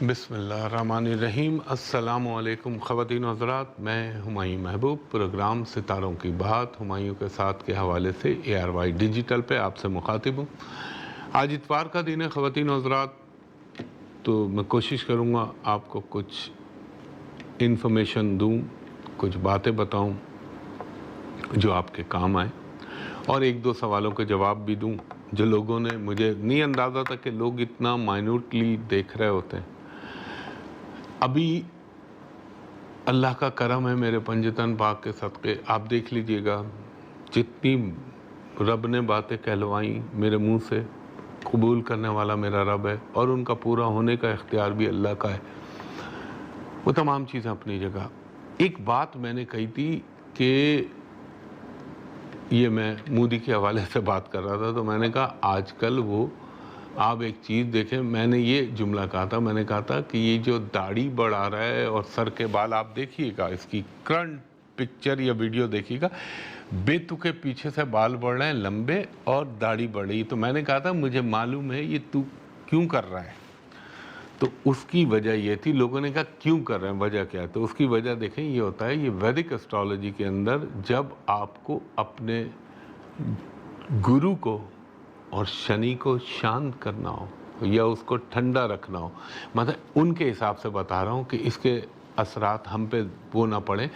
بسم اللہ الرحمن الرحیم۔ السلام علیکم خواتین و حضرات، میں ہمایوں محبوب پروگرام ستاروں کی بات ہمایوں کے ساتھ کے حوالے سے ARY ڈیجیٹل پہ آپ سے مخاطب ہوں۔ آج اتوار کا دن ہے خواتین و حضرات، تو میں کوشش کروں گا آپ کو کچھ انفارمیشن دوں، کچھ باتیں بتاؤں جو آپ کے کام آئیں، اور ایک دو سوالوں کے جواب بھی دوں جو لوگوں نے مجھے نہیں اندازہ تھا کہ لوگ اتنا مائنوٹلی دیکھ رہے ہوتے ہیں۔ ابھی اللہ کا کرم ہے میرے پنجتن پاک کے صدقے، آپ دیکھ لیجئے گا جتنی رب نے باتیں کہلوائیں میرے منہ سے، قبول کرنے والا میرا رب ہے، اور ان کا پورا ہونے کا اختیار بھی اللہ کا ہے۔ وہ تمام چیزیں اپنی جگہ۔ ایک بات میں نے کہی تھی کہ یہ میں مودی کے حوالے سے بات کر رہا تھا، تو میں نے کہا آج کل وہ آپ ایک چیز دیکھیں، میں نے یہ جملہ کہا تھا، میں نے کہا تھا کہ یہ جو داڑھی بڑھا رہا ہے اور سر کے بال، آپ دیکھیے گا اس کی کرنٹ پکچر یا ویڈیو دیکھیے گا، بے تکے پیچھے سے بال بڑھ رہے ہیں لمبے اور داڑھی بڑھ رہی ہے۔ تو میں نے کہا تھا مجھے معلوم ہے یہ تو کیوں کر رہا ہے، تو اس کی وجہ یہ تھی، لوگوں نے کہا کیوں کر رہے ہیں، وجہ کیا ہے؟ تو اس کی وجہ دیکھیں یہ ہوتا ہے، یہ ویدک اسٹرالوجی کے اندر جب آپ کو اپنے گرو کو اور شنی کو شانت کرنا ہو یا اس کو ٹھنڈا رکھنا ہو، مطلب ان کے حساب سے بتا رہا ہوں کہ اس کے اثرات ہم پہ وہ نہ پڑیں،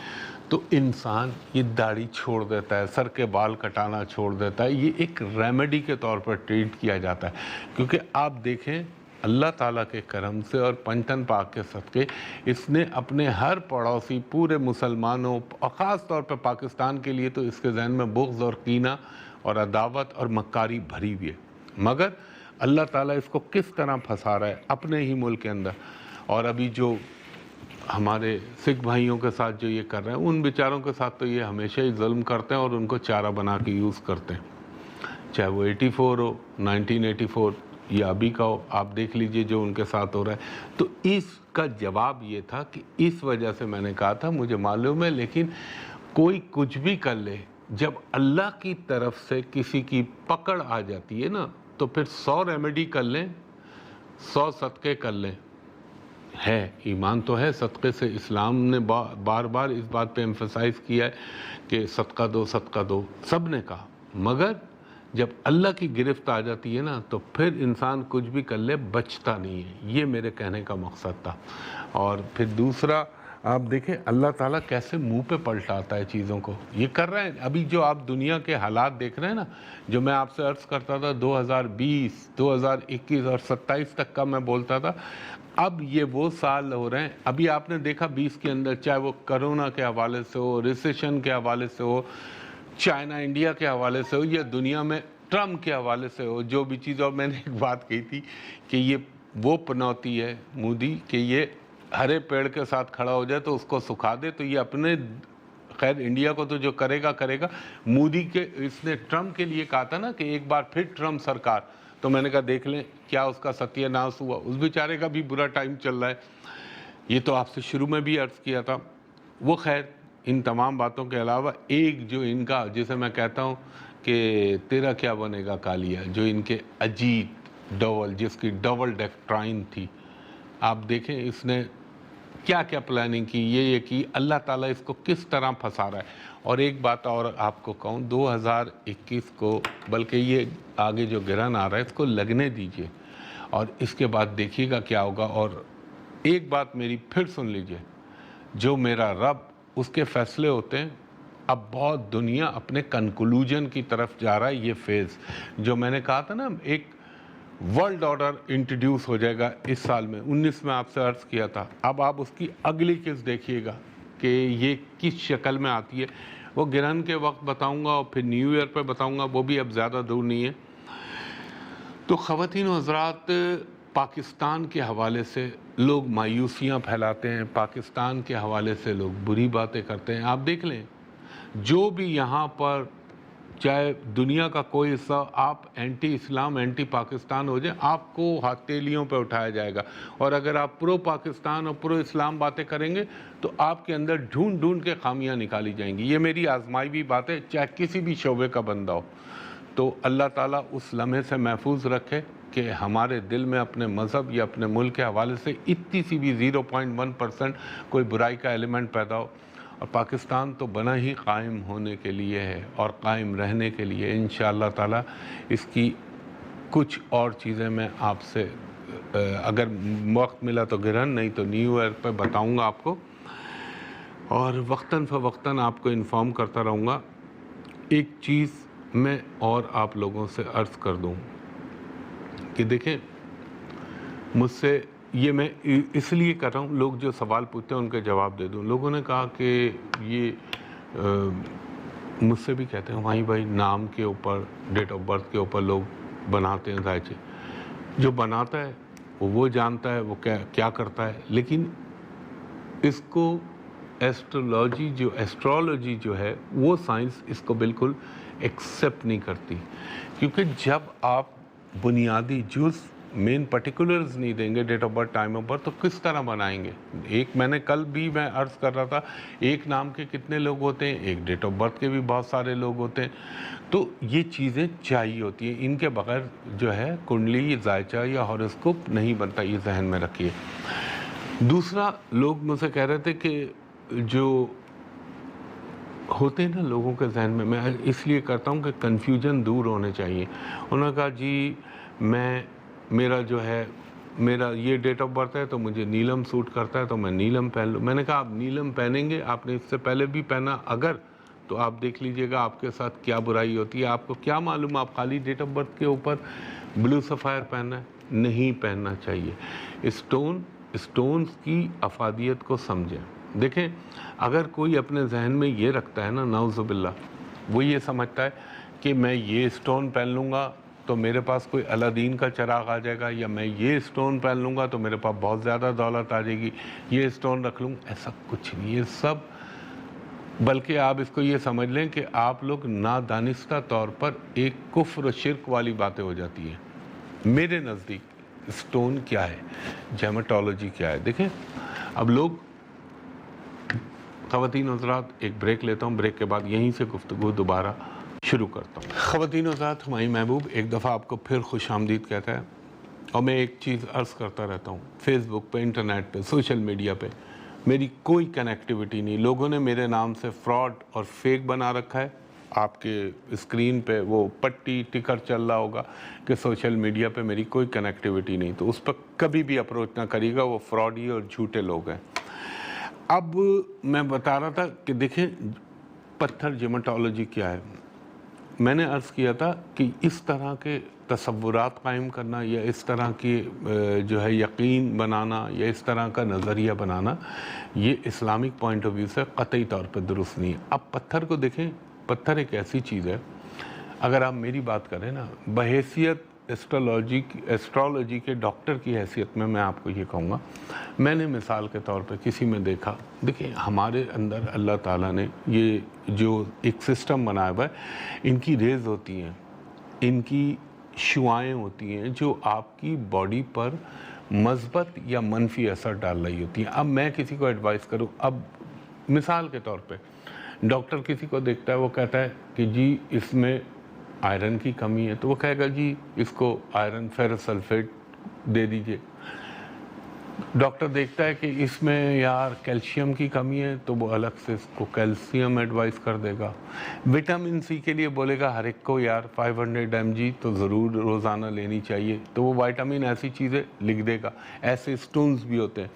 تو انسان یہ داڑھی چھوڑ دیتا ہے، سر کے بال کٹانا چھوڑ دیتا ہے۔ یہ ایک ریمیڈی کے طور پر ٹریٹ کیا جاتا ہے، کیونکہ آپ دیکھیں اللہ تعالیٰ کے کرم سے اور پنجتن پاک کے صدقے اس نے اپنے ہر پڑوسی پورے مسلمانوں اور خاص طور پہ پاکستان کے لیے تو اس کے ذہن میں بغض اور کینہ اور عداوت اور مکاری بھری ہوئی ہے، مگر اللہ تعالیٰ اس کو کس طرح پھنسا رہا ہے اپنے ہی ملک کے اندر۔ اور ابھی جو ہمارے سکھ بھائیوں کے ساتھ جو یہ کر رہے ہیں، ان بیچاروں کے ساتھ تو یہ ہمیشہ ہی ظلم کرتے ہیں اور ان کو چارہ بنا کے یوز کرتے ہیں، چاہے وہ 84 ہو، 1984 یا ابھی کا ہو، آپ دیکھ لیجئے جو ان کے ساتھ ہو رہا ہے۔ تو اس کا جواب یہ تھا کہ اس وجہ سے میں نے کہا تھا مجھے معلوم ہے، لیکن کوئی کچھ بھی کر لے، جب اللہ کی طرف سے کسی کی پکڑ آ جاتی ہے نا، تو پھر 100 ریمیڈی کر لیں، 100 صدقے کر لیں، ہے ایمان تو ہے صدقے سے۔ اسلام نے بار بار اس بات پہ ایمفسائز کیا ہے کہ صدقہ دو، صدقہ دو، سب نے کہا، مگر جب اللہ کی گرفت آ جاتی ہے نا، تو پھر انسان کچھ بھی کر لے بچتا نہیں ہے۔ یہ میرے کہنے کا مقصد تھا۔ اور پھر دوسرا، آپ دیکھیں اللہ تعالیٰ کیسے منہ پہ پلٹاتا ہے چیزوں کو، یہ کر رہے ہیں۔ ابھی جو آپ دنیا کے حالات دیکھ رہے ہیں نا، جو میں آپ سے عرض کرتا تھا 2020، 2021 اور 27 تک کا میں بولتا تھا، اب یہ وہ سال ہو رہے ہیں۔ ابھی آپ نے دیکھا 20 کے اندر، چاہے وہ کرونا کے حوالے سے ہو، ریسیشن کے حوالے سے ہو، چائنا انڈیا کے حوالے سے ہو، یا دنیا میں ٹرمپ کے حوالے سے ہو، جو بھی چیز۔ اور میں نے ایک بات کہی تھی کہ یہ وہ پنوتی ہے مودی کہ یہ ہرے پیڑ کے ساتھ کھڑا ہو جائے تو اس کو سکھا دے، تو یہ اپنے، خیر انڈیا کو تو جو کرے گا کرے گا۔ مودی کے، اس نے ٹرمپ کے لیے کہا تھا نا کہ ایک بار پھر ٹرمپ سرکار، تو میں نے کہا دیکھ لیں کیا اس کا ستیہ ناش ہوا، اس بیچارے کا بھی برا ٹائم چل رہا ہے۔ یہ تو آپ سے شروع میں بھی عرض کیا تھا۔ وہ خیر ان تمام باتوں کے علاوہ ایک جو ان کا، جسے میں کہتا ہوں کہ تیرا کیا بنے گا کالیا، جو ان کے اجیت ڈوول، جس کی ڈبل ڈیکٹرائن تھی، آپ دیکھیں اس نے کیا کیا پلاننگ کی، یہ کی، اللہ تعالیٰ اس کو کس طرح پھنسا رہا ہے۔ اور ایک بات اور آپ کو کہوں، 2021 کو، بلکہ یہ آگے جو گرہن آ رہا ہے اس کو لگنے دیجئے، اور اس کے بعد دیکھیے گا کیا ہوگا۔ اور ایک بات میری پھر سن لیجئے، جو میرا رب، اس کے فیصلے ہوتے ہیں۔ اب بہت دنیا اپنے کنکلوژن کی طرف جا رہا ہے۔ یہ فیز جو میں نے کہا تھا نا، ایک ورلڈ آرڈر انٹروڈیوس ہو جائے گا اس سال میں، 19 میں آپ سے عرض کیا تھا۔ اب آپ اس کی اگلی قسط دیکھیے گا کہ یہ کس شکل میں آتی ہے، وہ گرہن کے وقت بتاؤں گا، اور پھر نیو ایئر پہ بتاؤں گا، وہ بھی اب زیادہ دور نہیں ہے۔ تو خواتین و حضرات، پاکستان کے حوالے سے لوگ مایوسیاں پھیلاتے ہیں، پاکستان کے حوالے سے لوگ بری باتیں کرتے ہیں۔ آپ دیکھ لیں جو بھی یہاں پر، چاہے دنیا کا کوئی حصہ، آپ اینٹی اسلام، اینٹی پاکستان ہو جائیں، آپ کو ہتھیلیوں پہ اٹھایا جائے گا۔ اور اگر آپ پرو پاکستان اور پرو اسلام باتیں کریں گے تو آپ کے اندر ڈھونڈ ڈھونڈ کے خامیاں نکالی جائیں گی۔ یہ میری آزمائی بھی بات ہے، چاہے کسی بھی شعبے کا بندہ ہو۔ تو اللہ تعالیٰ اس لمحے سے محفوظ رکھے کہ ہمارے دل میں اپنے مذہب یا اپنے ملک کے حوالے سے اتنی سی بھی 0.1% کوئی برائی کا ایلیمنٹ پیدا ہو. اور پاکستان تو بنا ہی قائم ہونے کے لیے ہے اور قائم رہنے کے لیے. انشاءاللہ تعالی اس کی کچھ اور چیزیں میں آپ سے اگر وقت ملا تو گرہن، نہیں تو نیو ایئر پہ بتاؤں گا آپ کو، اور وقتاً فوقتاً آپ کو انفارم کرتا رہوں گا. ایک چیز میں اور آپ لوگوں سے عرض کر دوں کہ دیکھیں، مجھ سے یہ میں اس لیے کر رہا ہوں، لوگ جو سوال پوچھتے ہیں ان کے جواب دے دوں. لوگوں نے کہا کہ یہ مجھ سے بھی کہتے ہیں بھائی نام کے اوپر، ڈیٹ آف برتھ کے اوپر لوگ بناتے ہیں ذائچے. جو بناتا ہے وہ جانتا ہے وہ کیا کرتا ہے، لیکن اس کو ایسٹرولوجی جو ہے وہ سائنس اس کو بالکل ایکسیپٹ نہیں کرتی. کیونکہ جب آپ بنیادی جز مین پرٹیکولرز نہیں دیں گے، date of birth, time of birth, تو کس طرح بنائیں گے؟ ایک میں نے کل بھی میں عرض کر رہا تھا، ایک نام کے کتنے لوگ ہوتے ہیں، ایک ڈیٹ آف برتھ کے بھی بہت سارے لوگ ہوتے ہیں. تو یہ چیزیں چاہیے ہوتی ہیں، ان کے بغیر جو ہے کنڈلی، ذائچہ یا ہاروسکوپ نہیں بنتا. یہ ذہن میں رکھیے. دوسرا، لوگ مجھ سے کہہ رہے تھے کہ جو ہوتے ہیں نا لوگوں کے ذہن میں اس لیے کرتا ہوں کہ کنفیوژن دور ہونے چاہیے. انہوں نے کہا جی میرا جو ہے میرا یہ ڈیٹ آف برتھ ہے تو مجھے نیلم سوٹ کرتا ہے تو میں نیلم پہن لوں. میں نے کہا آپ نیلم پہنیں گے، آپ نے اس سے پہلے بھی پہنا اگر، تو آپ دیکھ لیجئے گا آپ کے ساتھ کیا برائی ہوتی ہے. آپ کو کیا معلوم، آپ خالی ڈیٹ آف برتھ کے اوپر بلو سفائر پہننا ہے؟ نہیں پہننا چاہیے. اسٹونز کی افادیت کو سمجھیں. دیکھیں، اگر کوئی اپنے ذہن میں یہ رکھتا ہے نا، نعوذ باللہ، وہ یہ سمجھتا ہے کہ میں یہ اسٹون پہن لوں گا تو میرے پاس کوئی الادین کا چراغ آ جائے گا، یا میں یہ اسٹون پہن لوں گا تو میرے پاس بہت زیادہ دولت آ جائے گی، یہ اسٹون رکھ لوں. ایسا کچھ نہیں، یہ سب، بلکہ آپ اس کو یہ سمجھ لیں کہ آپ لوگ نادانستہ طور پر ایک کفر و شرک والی باتیں ہو جاتی ہیں. میرے نزدیک اسٹون کیا ہے، جیمیٹالوجی کیا ہے. دیکھیں اب لوگ، خواتین حضرات ایک بریک لیتا ہوں، بریک کے بعد یہیں سے گفتگو دوبارہ شروع کرتا ہوں. خواتین حضرات، ہماری محبوب ایک دفعہ آپ کو پھر خوش آمدید کہتا ہے. اور میں ایک چیز عرض کرتا رہتا ہوں، فیس بک پہ، انٹرنیٹ پہ، سوشل میڈیا پہ میری کوئی کنیکٹیوٹی نہیں. لوگوں نے میرے نام سے فراڈ اور فیک بنا رکھا ہے. آپ کے اسکرین پہ وہ پٹی ٹکر چل رہا ہوگا کہ سوشل میڈیا پہ میری کوئی کنیکٹیوٹی نہیں، تو اس پہ کبھی بھی اپروچ نہ کریے گا، وہ فراڈی اور جھوٹے لوگ ہیں. اب میں بتا رہا تھا کہ دیکھیں پتھر جیمیٹالوجی کیا ہے. میں نے عرض کیا تھا کہ اس طرح کے تصورات قائم کرنا یا اس طرح کی جو ہے یقین بنانا یا اس طرح کا نظریہ بنانا، یہ اسلامک پوائنٹ آف ویو سے قطعی طور پہ درست نہیں ہے. اب پتھر کو دیکھیں، پتھر ایک ایسی چیز ہے، اگر آپ میری بات کریں نا، بحیثیت ایسٹرولوجی کے ڈاکٹر کی حیثیت میں آپ کو یہ کہوں گا، میں نے مثال کے طور پہ کسی میں دیکھا، دیکھیں ہمارے اندر اللہ تعالیٰ نے یہ جو ایک سسٹم بنایا ہوا ہے، ان کی ریز ہوتی ہیں، ان کی شعاعیں ہوتی ہیں جو آپ کی باڈی پر مثبت یا منفی اثر ڈال رہی ہوتی ہیں. اب میں کسی کو ایڈوائز کروں، اب مثال کے طور پہ ڈاکٹر کسی کو دیکھتا ہے، وہ کہتا ہے کہ جی اس میں آئرن کی کمی ہے، تو وہ کہے گا جی اس کو آئرن فیرس سلفیٹ دے دیجئے. ڈاکٹر دیکھتا ہے کہ اس میں یار کیلشیم کی کمی ہے، تو وہ الگ سے اس کو کیلشیم ایڈوائز کر دے گا. وٹامن سی کے لیے بولے گا ہر ایک کو یار 500 mg تو ضرور روزانہ لینی چاہیے، تو وہ وائٹامن ایسی چیزیں لکھ دے گا. ایسے سٹونز بھی ہوتے ہیں.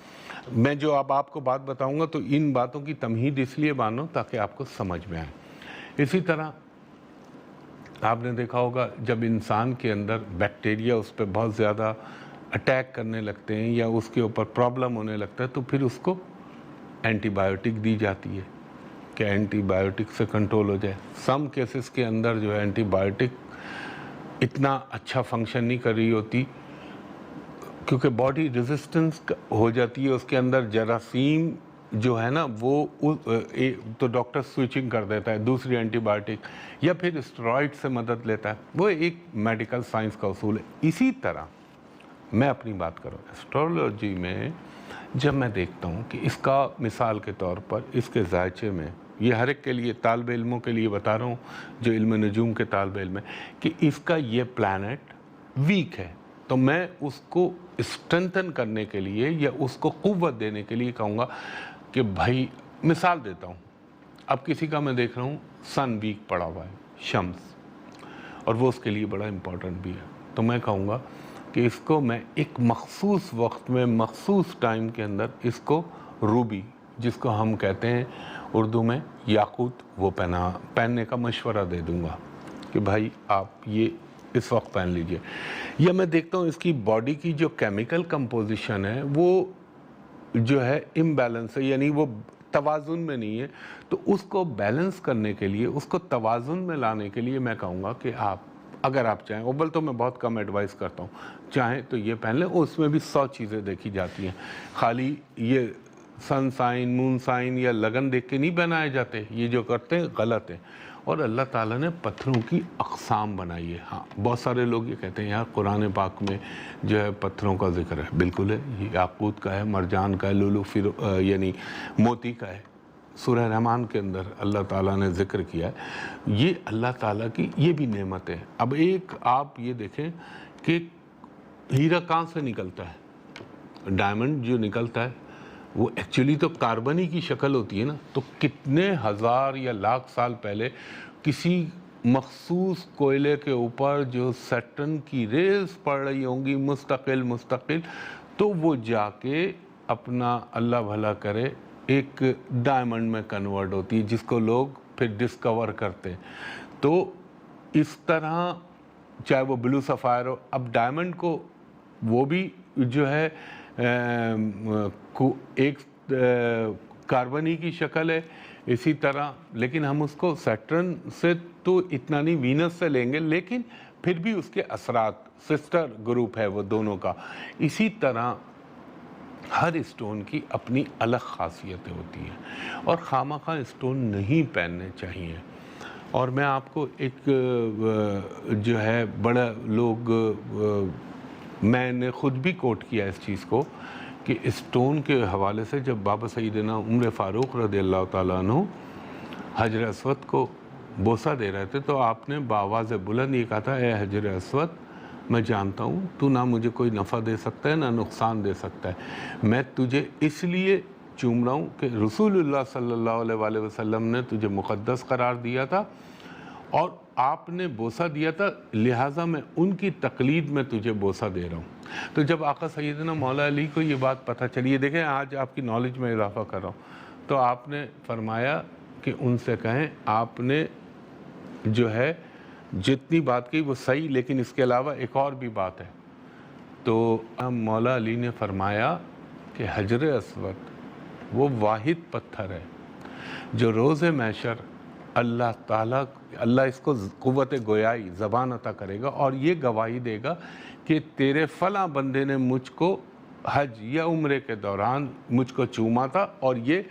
میں جو اب آپ کو بات بتاؤں گا تو ان باتوں کی تمہید اس لیے مانو تاکہ آپ کو سمجھ میں آئے. اسی طرح آپ نے دیکھا ہوگا جب انسان کے اندر بیکٹیریا اس پہ بہت زیادہ اٹیک کرنے لگتے ہیں یا اس کے اوپر پرابلم ہونے لگتا ہے، تو پھر اس کو اینٹی بائیوٹک دی جاتی ہے کہ اینٹی بائیوٹک سے کنٹرول ہو جائے. سم کیسز کے اندر جو ہے اینٹی بائیوٹک اتنا اچھا فنکشن نہیں کر رہی ہوتی کیونکہ باڈی ریزسٹنس ہو جاتی ہے، اس کے اندر جراثیم جو ہے نا وہ تو ڈاکٹر سوئچنگ کر دیتا ہے دوسری اینٹی بائیوٹک یا پھر اسٹرائڈ سے مدد لیتا ہے. وہ ایک میڈیکل سائنس کا اصول ہے. اسی طرح میں اپنی بات کروں ایسٹرولوجی میں، جب میں دیکھتا ہوں کہ اس کا مثال کے طور پر اس کے ذائچے میں، یہ ہر ایک کے لیے طالب علموں کے لیے بتا رہا ہوں جو علم نجوم کے طالب علم ہے، کہ اس کا یہ پلانٹ ویک ہے، تو میں اس کو اسٹرینتھن کرنے کے لیے یا اس کو قوت دینے کے لیے کہوں گا کہ بھائی مثال دیتا ہوں، اب کسی کا میں دیکھ رہا ہوں سن ویک پڑا ہوا ہے، شمس، اور وہ اس کے لیے بڑا امپورٹنٹ بھی ہے، تو میں کہوں گا کہ اس کو میں ایک مخصوص وقت میں مخصوص ٹائم کے اندر اس کو روبی، جس کو ہم کہتے ہیں اردو میں یاقوت، وہ پہننے کا مشورہ دے دوں گا کہ بھائی آپ یہ اس وقت پہن لیجئے۔ یا میں دیکھتا ہوں اس کی باڈی کی جو کیمیکل کمپوزیشن ہے وہ جو ہے امبیلنس ہے، یعنی وہ توازن میں نہیں ہے، تو اس کو بیلنس کرنے کے لیے، اس کو توازن میں لانے کے لیے میں کہوں گا کہ آپ اگر آپ چاہیں، اول تو میں بہت کم ایڈوائز کرتا ہوں، چاہیں تو یہ پہن لیں، اس میں بھی 100 چیزیں دیکھی جاتی ہیں، خالی یہ سن سائن، مون سائن یا لگن دیکھ کے نہیں بنائے جاتے، یہ جو کرتے ہیں غلط ہے۔ اور اللہ تعالیٰ نے پتھروں کی اقسام بنائی ہے۔ ہاں بہت سارے لوگ یہ کہتے ہیں یار قرآن پاک میں جو ہے پتھروں کا ذکر ہے، بالکل ہے، یہ یاقوت کا ہے، مرجان کا ہے، لولو یعنی موتی کا ہے، سورہ رحمان کے اندر اللہ تعالیٰ نے ذکر کیا ہے، یہ اللہ تعالیٰ کی یہ بھی نعمت ہے۔ اب ایک آپ یہ دیکھیں کہ ہیرا کہاں سے نکلتا ہے، ڈائمنڈ جو نکلتا ہے وہ ایکچولی تو کاربنی کی شکل ہوتی ہے نا، تو کتنے ہزار یا لاکھ سال پہلے کسی مخصوص کوئلے کے اوپر جو سیٹرن کی ریز پڑ رہی ہوں گی مستقل، تو وہ جا کے اپنا اللہ بھلا کرے ایک ڈائمنڈ میں کنورٹ ہوتی ہے، جس کو لوگ پھر ڈسکور کرتے ہیں۔ تو اس طرح چاہے وہ بلو سفائر ہو، اب ڈائمنڈ کو وہ بھی جو ہے ایک کاربنی کی شکل ہے، اسی طرح لیکن ہم اس کو سیٹرن سے تو اتنا نہیں، وینس سے لیں گے، لیکن پھر بھی اس کے اثرات سسٹر گروپ ہے وہ دونوں کا۔ اسی طرح ہر اسٹون کی اپنی الگ خاصیتیں ہوتی ہیں اور خواہ اسٹون نہیں پہننے چاہیے۔ اور میں آپ کو ایک جو ہے بڑا لوگ، میں نے خود بھی کوٹ کیا اس چیز کو کہ اسٹون کے حوالے سے جب بابا سیدنا عمر فاروق رضی اللہ تعالیٰ عنہ حجر اسود کو بوسہ دے رہے تھے، تو آپ نے بآواز بلند یہ کہا تھا، اے حجر اسود میں جانتا ہوں تو نہ مجھے کوئی نفع دے سکتا ہے نہ نقصان دے سکتا ہے، میں تجھے اس لیے چوم رہا ہوں کہ رسول اللہ صلی اللہ علیہ وآلہ وسلم نے تجھے مقدس قرار دیا تھا اور آپ نے بوسہ دیا تھا، لہٰذا میں ان کی تقلید میں تجھے بوسہ دے رہا ہوں۔ تو جب آقا سیدنا مولا علی کو یہ بات پتہ چلی، دیکھیں آج آپ کی نالج میں اضافہ کر رہا ہوں، تو آپ نے فرمایا کہ ان سے کہیں آپ نے جو ہے جتنی بات کی وہ صحیح، لیکن اس کے علاوہ ایک اور بھی بات ہے۔ تو مولا علی نے فرمایا کہ حجر اسود وہ واحد پتھر ہے جو روز محشر اللہ تعالیٰ اس کو قوت گویائی زبان عطا کرے گا اور یہ گواہی دے گا کہ تیرے فلاں بندے نے مجھ کو حج یا عمرے کے دوران مجھ کو چوما تھا، اور یہ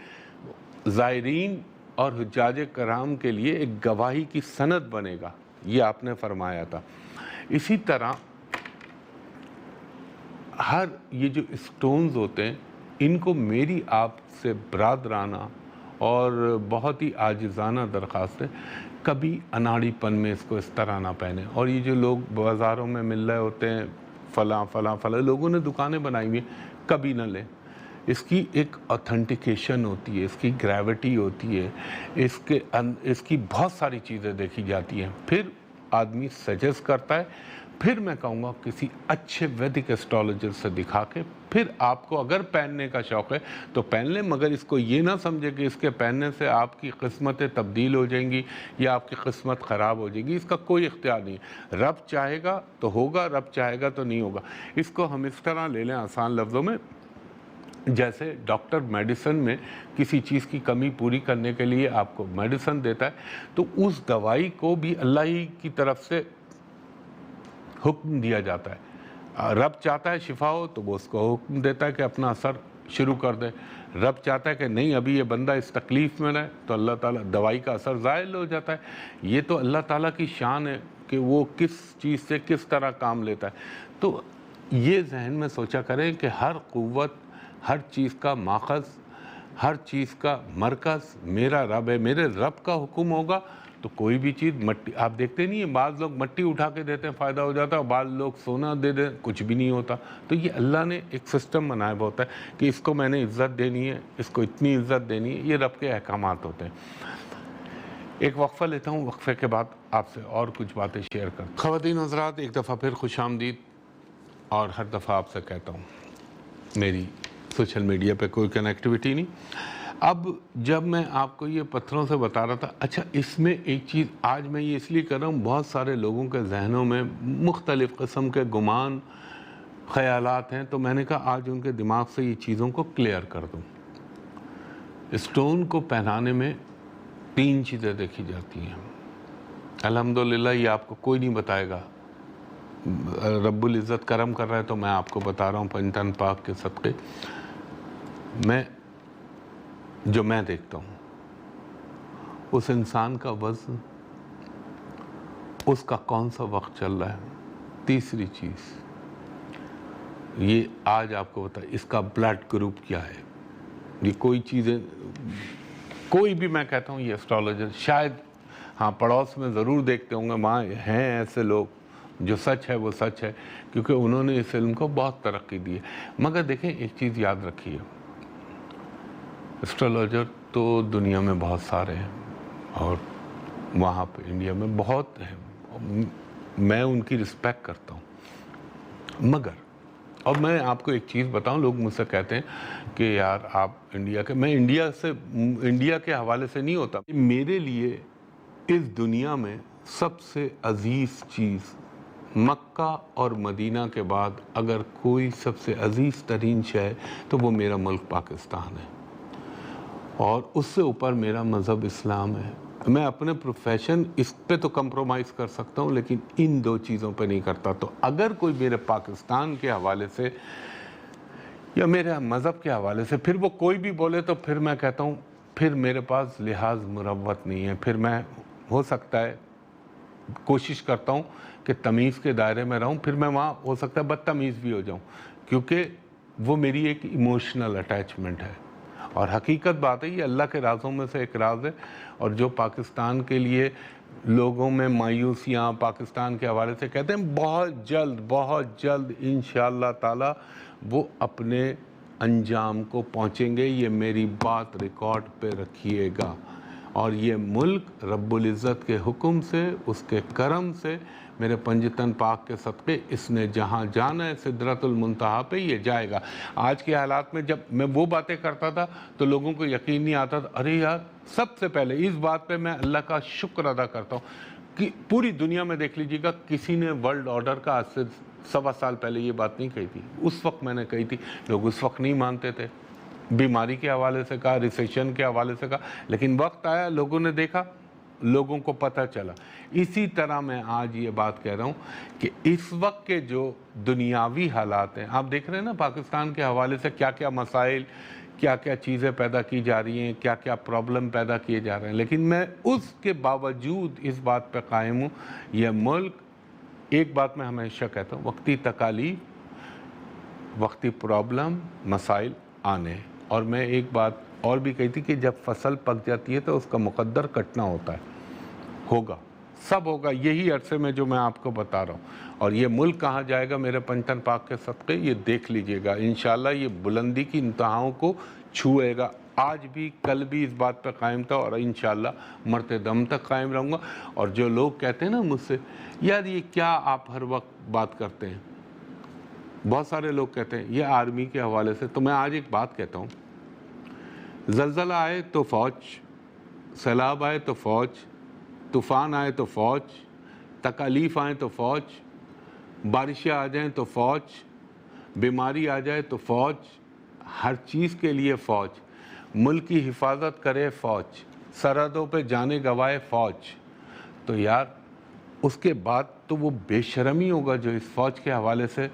زائرین اور حجاج کرام کے لیے ایک گواہی کی سند بنے گا، یہ آپ نے فرمایا تھا۔ اسی طرح ہر یہ جو اسٹونز ہوتے ہیں ان کو میری آپ سے برادرانہ اور بہت ہی عاجزانہ درخواست ہے، کبھی اناڑی پن میں اس کو اس طرح نہ پہنے۔ اور یہ جو لوگ بازاروں میں مل رہے ہوتے ہیں، فلاں لوگوں نے دکانیں بنائی ہوئی ہیں، کبھی نہ لیں۔ اس کی ایک آتھنٹیکیشن ہوتی ہے، اس کی گریوٹی ہوتی ہے، اس کی بہت ساری چیزیں دیکھی جاتی ہیں، پھر آدمی سجیسٹ کرتا ہے، پھر میں کہوں گا کسی اچھے ویدک ایسٹرولوجر سے دکھا کے پھر آپ کو اگر پہننے کا شوق ہے تو پہن لیں، مگر اس کو یہ نہ سمجھے کہ اس کے پہننے سے آپ کی قسمتیں تبدیل ہو جائیں گی یا آپ کی قسمت خراب ہو جائے گی، اس کا کوئی اختیار نہیں ہے۔ رب چاہے گا تو ہوگا، رب چاہے گا تو نہیں ہوگا۔ اس کو ہم اس طرح لے لیں آسان لفظوں میں، جیسے ڈاکٹر میڈیسن میں کسی چیز کی کمی پوری کرنے کے لیے آپ کو میڈیسن دیتا ہے، تو اس دوائی کو بھی اللہ ہی کی طرف سے حکم دیا جاتا ہے۔ رب چاہتا ہے شفا ہو تو وہ اس کو حکم دیتا ہے کہ اپنا اثر شروع کر دے، رب چاہتا ہے کہ نہیں ابھی یہ بندہ اس تکلیف میں رہے تو اللہ تعالیٰ دوائی کا اثر زائل ہو جاتا ہے۔ یہ تو اللہ تعالیٰ کی شان ہے کہ وہ کس چیز سے کس طرح کام لیتا ہے۔ تو یہ ذہن میں سوچا کریں کہ ہر قوت، ہر چیز کا ماخذ، ہر چیز کا مرکز میرا رب ہے، میرے رب کا حکم ہوگا تو کوئی بھی چیز مٹی، آپ دیکھتے نہیں ہیں بعض لوگ مٹی اٹھا کے دیتے ہیں فائدہ ہو جاتا ہے، اور بعض لوگ سونا دے دیں کچھ بھی نہیں ہوتا. تو یہ اللہ نے ایک سسٹم بنایا ہوا ہوتا ہے کہ اس کو میں نے عزت دینی ہے، اس کو اتنی عزت دینی ہے. یہ رب کے احکامات ہوتے ہیں. ایک وقفہ لیتا ہوں، وقفے کے بعد آپ سے اور کچھ باتیں شیئر کرتا ہوں. خواتین حضرات، ایک دفعہ پھر خوش آمدید. اور ہر دفعہ آپ سے کہتا ہوں میری سوشل میڈیا پہ کوئی کنیکٹیویٹی نہیں. اب جب میں آپ کو یہ پتھروں سے بتا رہا تھا، اچھا اس میں ایک چیز آج میں یہ اس لیے کر رہا ہوں، بہت سارے لوگوں کے ذہنوں میں مختلف قسم کے گمان خیالات ہیں، تو میں نے کہا آج ان کے دماغ سے یہ چیزوں کو کلیئر کر دوں. اسٹون کو پہنانے میں 3 چیزیں دیکھی جاتی ہیں. الحمدللہ یہ آپ کو کوئی نہیں بتائے گا. رب العزت کرم کر رہا ہے تو میں آپ کو بتا رہا ہوں پنجتن پاک کے صدقے. جو میں دیکھتا ہوں اس انسان کا وزن، اس کا کون سا وقت چل رہا ہے. تیسری چیز یہ آج آپ کو بتا، اس کا بلڈ گروپ کیا ہے. یہ کوئی چیزیں، کوئی بھی میں کہتا ہوں یہ اسٹرالوجر شاید ہاں پڑوس میں ضرور دیکھتے ہوں گے، وہاں ہیں ایسے لوگ جو سچ ہے وہ سچ ہے، کیونکہ انہوں نے اس علم کو بہت ترقی دی ہے. مگر دیکھیں ایک چیز یاد رکھیے، اسٹرالوجر تو دنیا میں بہت سارے ہیں اور وہاں پہ انڈیا میں بہت ہیں، میں ان کی رسپیکٹ کرتا ہوں. مگر اور میں آپ کو ایک چیز بتاؤں، لوگ مجھ سے کہتے ہیں کہ یار آپ انڈیا کے، میں انڈیا کے حوالے سے نہیں ہوتا. میرے لیے اس دنیا میں سب سے عزیز چیز مکہ اور مدینہ کے بعد اگر کوئی سب سے عزیز ترین شے ہے تو وہ میرا ملک پاکستان ہے، اور اس سے اوپر میرا مذہب اسلام ہے. میں اپنے پروفیشن اس پہ تو کمپرومائز کر سکتا ہوں لیکن ان 2 چیزوں پہ نہیں کرتا. تو اگر کوئی میرے پاکستان کے حوالے سے یا میرے مذہب کے حوالے سے پھر وہ کوئی بھی بولے تو پھر میں کہتا ہوں پھر میرے پاس لحاظ مروت نہیں ہے. پھر میں ہو سکتا ہے کوشش کرتا ہوں کہ تمیز کے دائرے میں رہوں، پھر میں وہاں ہو سکتا ہے بدتمیز بھی ہو جاؤں، کیونکہ وہ میری ایک ایموشنل اٹیچمنٹ ہے. اور حقیقت بات ہے، یہ اللہ کے رازوں میں سے ایک راز ہے. اور جو پاکستان کے لیے لوگوں میں مایوسیاں پاکستان کے حوالے سے کہتے ہیں، بہت جلد انشاءاللہ تعالی وہ اپنے انجام کو پہنچیں گے. یہ میری بات ریکارڈ پہ رکھیے گا. اور یہ ملک رب العزت کے حکم سے، اس کے کرم سے، میرے پنجتن پاک کے صدقے اس نے جہاں جانا ہے سدرۃ المنتہا پہ یہ جائے گا. آج کے حالات میں جب میں وہ باتیں کرتا تھا تو لوگوں کو یقین نہیں آتا تھا. ارے یار، سب سے پہلے اس بات پہ میں اللہ کا شکر ادا کرتا ہوں کہ پوری دنیا میں دیکھ لیجیے گا کسی نے ورلڈ آرڈر کا آج سے 1.25 سال پہلے یہ بات نہیں کہی تھی. اس وقت میں نے کہی تھی، لوگ اس وقت نہیں مانتے تھے، بیماری کے حوالے سے کہا، ریسیشن کے حوالے سے کہا، لیکن وقت آیا، لوگوں نے دیکھا، لوگوں کو پتہ چلا. اسی طرح میں آج یہ بات کہہ رہا ہوں کہ اس وقت کے جو دنیاوی حالات ہیں، آپ دیکھ رہے ہیں نا پاکستان کے حوالے سے کیا کیا مسائل، کیا کیا چیزیں پیدا کی جا رہی ہیں، کیا کیا پرابلم پیدا کیے جا رہے ہیں. لیکن میں اس کے باوجود اس بات پہ قائم ہوں، یہ ملک، ایک بات میں ہمیشہ کہتا ہوں، وقتی تکالیف، وقتی پرابلم، مسائل آنے. اور میں ایک بات اور بھی کہی تھی کہ جب فصل پک جاتی ہے تو اس کا مقدر کٹنا ہوتا ہے. ہوگا، سب ہوگا، یہی عرصے میں جو میں آپ کو بتا رہا ہوں. اور یہ ملک کہاں جائے گا میرے پنجتن پاک کے صدقے، یہ دیکھ لیجئے گا. انشاءاللہ یہ بلندی کی انتہاؤں کو چھوئے گا. آج بھی کل بھی اس بات پہ قائم تھا اور انشاءاللہ مرتے دم تک قائم رہوں گا. اور جو لوگ کہتے ہیں نا مجھ سے، یار یہ کیا آپ ہر وقت بات کرتے ہیں، بہت سارے لوگ کہتے ہیں یہ آرمی کے حوالے سے، تو میں آج ایک بات کہتا ہوں، زلزلہ آئے تو فوج، سیلاب آئے تو فوج، طوفان آئے تو فوج، تکالیف آئیں تو فوج، بارشیں آ جائیں تو فوج، بیماری آ جائے تو فوج، ہر چیز کے لیے فوج، ملک کی حفاظت کرے فوج، سرحدوں پہ جانے گوائے فوج. تو یار اس کے بعد تو وہ بے شرمی ہوگا جو اس فوج کے حوالے سے،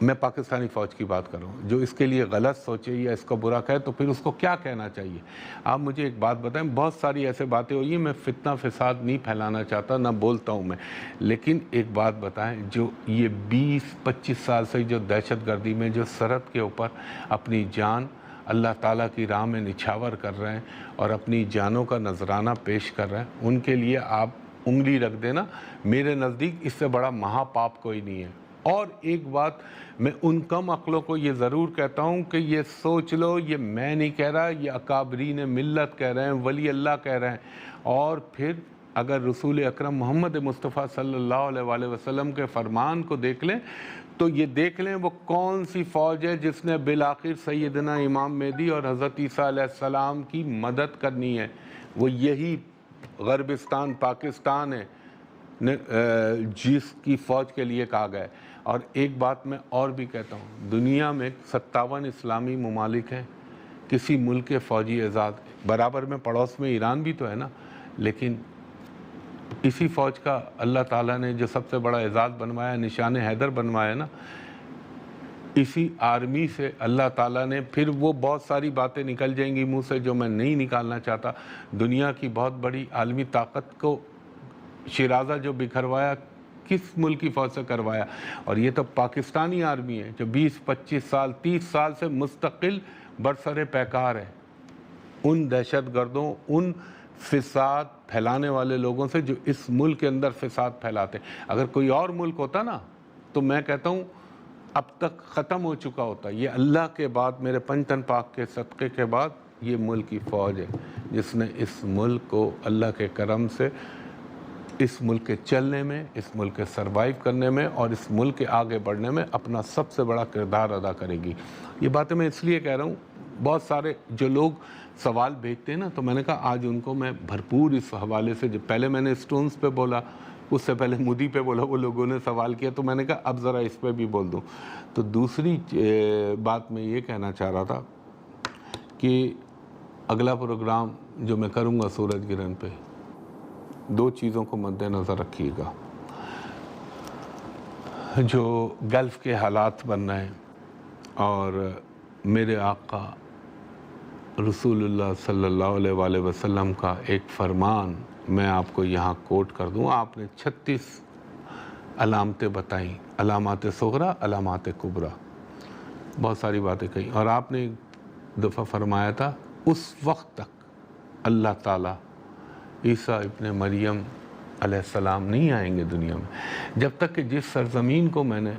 میں پاکستانی فوج کی بات کر رہا ہوں، جو اس کے لیے غلط سوچے یا اس کو برا کہے تو پھر اس کو کیا کہنا چاہیے. آپ مجھے ایک بات بتائیں، بہت ساری ایسے باتیں ہوئی ہیں، میں فتنہ فساد نہیں پھیلانا چاہتا، نہ بولتا ہوں میں، لیکن ایک بات بتائیں، جو یہ 20-25 سال سے جو دہشت گردی میں جو سرحد کے اوپر اپنی جان اللہ تعالیٰ کی راہ میں نچھاور کر رہے ہیں اور اپنی جانوں کا نذرانہ پیش کر رہے ہیں، ان کے لیے آپ انگلی رکھ دینا، میرے نزدیک اس سے بڑا مہا پاپ کوئی نہیں ہے۔ اور ایک بات میں ان کم عقلوں کو یہ ضرور کہتا ہوں کہ یہ سوچ لو، یہ میں نہیں کہہ رہا، یہ اکابرین ملت کہہ رہے ہیں، ولی اللہ کہہ رہے ہیں، اور پھر اگر رسول اکرم محمد مصطفیٰ صلی اللہ علیہ وآلہ وسلم کے فرمان کو دیکھ لیں تو یہ دیکھ لیں وہ کون سی فوج ہے جس نے بالآخر سیدنا امام مہدی اور حضرت عیسیٰ علیہ السلام کی مدد کرنی ہے، وہ یہی غربستان پاکستان ہے جس کی فوج کے لیے کہا گیا ہے۔ اور ایک بات میں اور بھی کہتا ہوں، دنیا میں 57 اسلامی ممالک ہیں، کسی ملک کے فوجی اعزاز برابر میں پڑوس میں ایران بھی تو ہے نا، لیکن اسی فوج کا اللہ تعالیٰ نے جو سب سے بڑا اعزاز بنوایا، نشان حیدر بنوایا نا، اسی آرمی سے اللہ تعالیٰ نے پھر وہ بہت ساری باتیں نکل جائیں گی منہ سے جو میں نہیں نکالنا چاہتا، دنیا کی بہت بڑی عالمی طاقت کو شیرازہ جو بکھروایا کس ملک کی فوج سے کروایا، اور یہ تو پاکستانی آرمی ہے جو 20-25 سال 30 سال سے مستقل برسر پیکار ہے ان دہشت گردوں، ان فساد پھیلانے والے لوگوں سے جو اس ملک کے اندر فساد پھیلاتے ہیں۔ اگر کوئی اور ملک ہوتا نا تو میں کہتا ہوں اب تک ختم ہو چکا ہوتا۔ یہ اللہ کے بعد، میرے پنجتن پاک کے صدقے کے بعد یہ ملک کی فوج ہے جس نے اس ملک کو اللہ کے کرم سے اس ملک کے چلنے میں، اس ملک کے سروائیو کرنے میں اور اس ملک کے آگے بڑھنے میں اپنا سب سے بڑا کردار ادا کرے گی۔ یہ باتیں میں اس لیے کہہ رہا ہوں، بہت سارے جو لوگ سوال بھیجتے ہیں نا تو میں نے کہا آج ان کو میں بھرپور اس حوالے سے، جو پہلے میں نے اسٹونز پہ بولا، اس سے پہلے مودی پہ بولا، وہ لوگوں نے سوال کیا تو میں نے کہا اب ذرا اس پہ بھی بول دوں۔ تو دوسری بات میں یہ کہنا چاہ رہا تھا کہ اگلا پروگرام جو میں کروں گا سورج گرہن پہ، 2 چیزوں کو مد نظر رکھیے گا۔ جو گلف کے حالات بن رہے ہیں اور میرے آقا رسول اللہ صلی اللہ علیہ وآلہ وسلم کا ایک فرمان میں آپ کو یہاں کوٹ کر دوں۔ آپ نے 36 علامتیں بتائیں، علامات صغرا، علامات کبرا، بہت ساری باتیں کہیں، اور آپ نے ایک دفعہ فرمایا تھا اس وقت تک اللہ تعالیٰ عیسیٰ ابن مریم علیہ السلام نہیں آئیں گے دنیا میں جب تک کہ جس سرزمین کو میں نے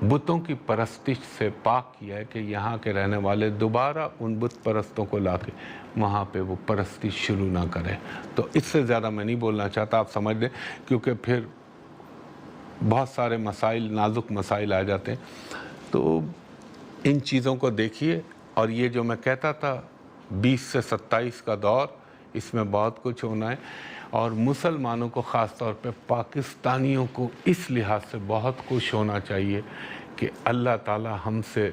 بتوں کی پرستش سے پاک کیا ہے کہ یہاں کے رہنے والے دوبارہ ان بت پرستوں کو لا کے وہاں پہ وہ پرستش شروع نہ کریں۔ تو اس سے زیادہ میں نہیں بولنا چاہتا، آپ سمجھ لیں، کیونکہ پھر بہت سارے مسائل، نازک مسائل آ جاتے ہیں۔ تو ان چیزوں کو دیکھیے، اور یہ جو میں کہتا تھا 20 سے 27 کا دور، اس میں بہت کچھ ہونا ہے، اور مسلمانوں کو خاص طور پہ پاکستانیوں کو اس لحاظ سے بہت خوش ہونا چاہیے کہ اللہ تعالیٰ ہم سے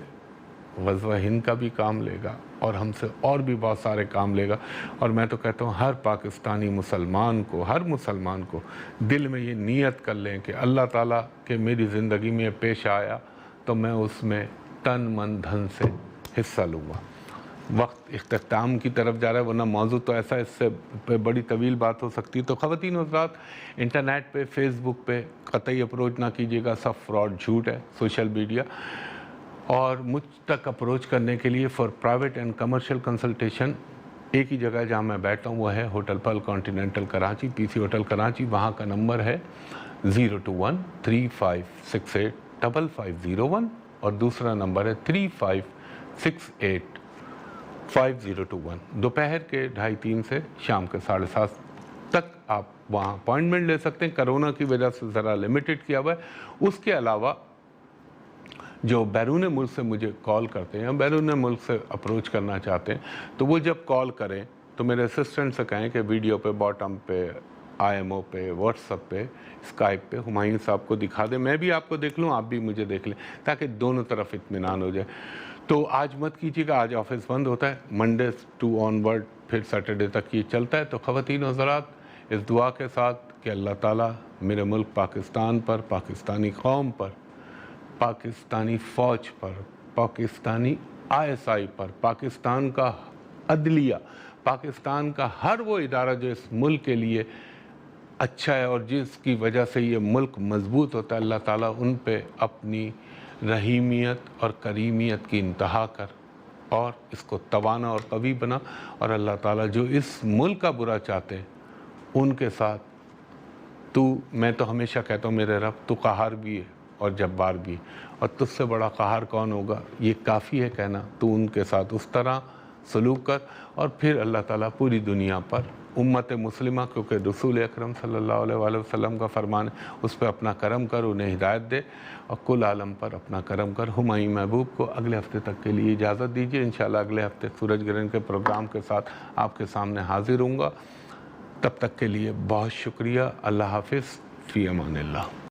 غزوہ ہند کا بھی کام لے گا اور ہم سے اور بھی بہت سارے کام لے گا۔ اور میں تو کہتا ہوں ہر پاکستانی مسلمان کو، ہر مسلمان کو دل میں یہ نیت کر لیں کہ اللہ تعالیٰ کہ میری زندگی میں پیش آیا تو میں اس میں تن من دھن سے حصہ لوں گا۔ وقت اختتام کی طرف جا رہا ہے، ورنہ موضوع تو ایسا، اس سے بڑی طویل بات ہو سکتی ہے۔ تو خواتین و حضرات، انٹرنیٹ پہ، فیس بک پہ قطعی اپروچ نہ کیجیے گا، سب فراڈ، جھوٹ ہے سوشل میڈیا۔ اور مجھ تک اپروچ کرنے کے لیے for private and commercial consultation ایک ہی جگہ جہاں میں بیٹھتا ہوں وہ ہے ہوٹل پل کانٹیننٹل کراچی، پی سی ہوٹل کراچی۔ وہاں کا نمبر ہے 021-3568-5501 اور دوسرا نمبر ہے 3568-5021۔ دوپہر کے 2:30 سے شام کے 7:30 تک آپ وہاں اپوائنٹمنٹ لے سکتے ہیں۔ کرونا کی وجہ سے ذرا لمیٹڈ کیا ہوا ہے۔ اس کے علاوہ جو بیرون ملک سے مجھے کال کرتے ہیں، بیرون ملک سے اپروچ کرنا چاہتے ہیں، تو وہ جب کال کریں تو میرے اسسٹنٹ سے کہیں کہ ویڈیو پہ، باٹم پہ، آئی ایم او پہ، واٹس ایپ پہ، اسکائپ پہ ہمایوں صاحب کو دکھا دیں، میں بھی آپ کو دیکھ لوں، آپ بھی مجھے دیکھ لیں، تاکہ دونوں طرف اطمینان ہو جائے۔ تو آج مت کیجیے گا، آج آفس بند ہوتا ہے، منڈے ٹو آن ورڈ، پھر سیٹرڈے تک یہ چلتا ہے۔ تو خواتین و حضرات، اس دعا کے ساتھ کہ اللہ تعالیٰ میرے ملک پاکستان پر، پاکستانی قوم پر، پاکستانی فوج پر، پاکستانی ISI پر، پاکستان کا عدلیہ، پاکستان کا ہر وہ ادارہ جو اس ملک کے لیے اچھا ہے اور جس کی وجہ سے یہ ملک مضبوط ہوتا ہے، اللہ تعالیٰ ان پہ اپنی رحیمیت اور کریمیت کی انتہا کر اور اس کو توانا اور قوی بنا، اور اللہ تعالیٰ جو اس ملک کا برا چاہتے ان کے ساتھ میں تو ہمیشہ کہتا ہوں میرے رب تو قہار بھی ہے اور جبار بھی ہے، اور تجھ سے بڑا قہار کون ہوگا، یہ کافی ہے کہنا، تو ان کے ساتھ اس طرح سلوک کر، اور پھر اللہ تعالیٰ پوری دنیا پر امت مسلمہ، کیونکہ رسول اکرم صلی اللہ علیہ وآلہ وسلم کا فرمان ہے، اس پہ اپنا کرم کر، انہیں ہدایت دے، اور کل عالم پر اپنا کرم کر۔ ہمایوں محبوب کو اگلے ہفتے تک کے لیے اجازت دیجیے، انشاءاللہ اگلے ہفتے سورج گرہن کے پروگرام کے ساتھ آپ کے سامنے حاضر ہوں گا۔ تب تک کے لیے بہت شکریہ، اللہ حافظ، فی امان اللہ۔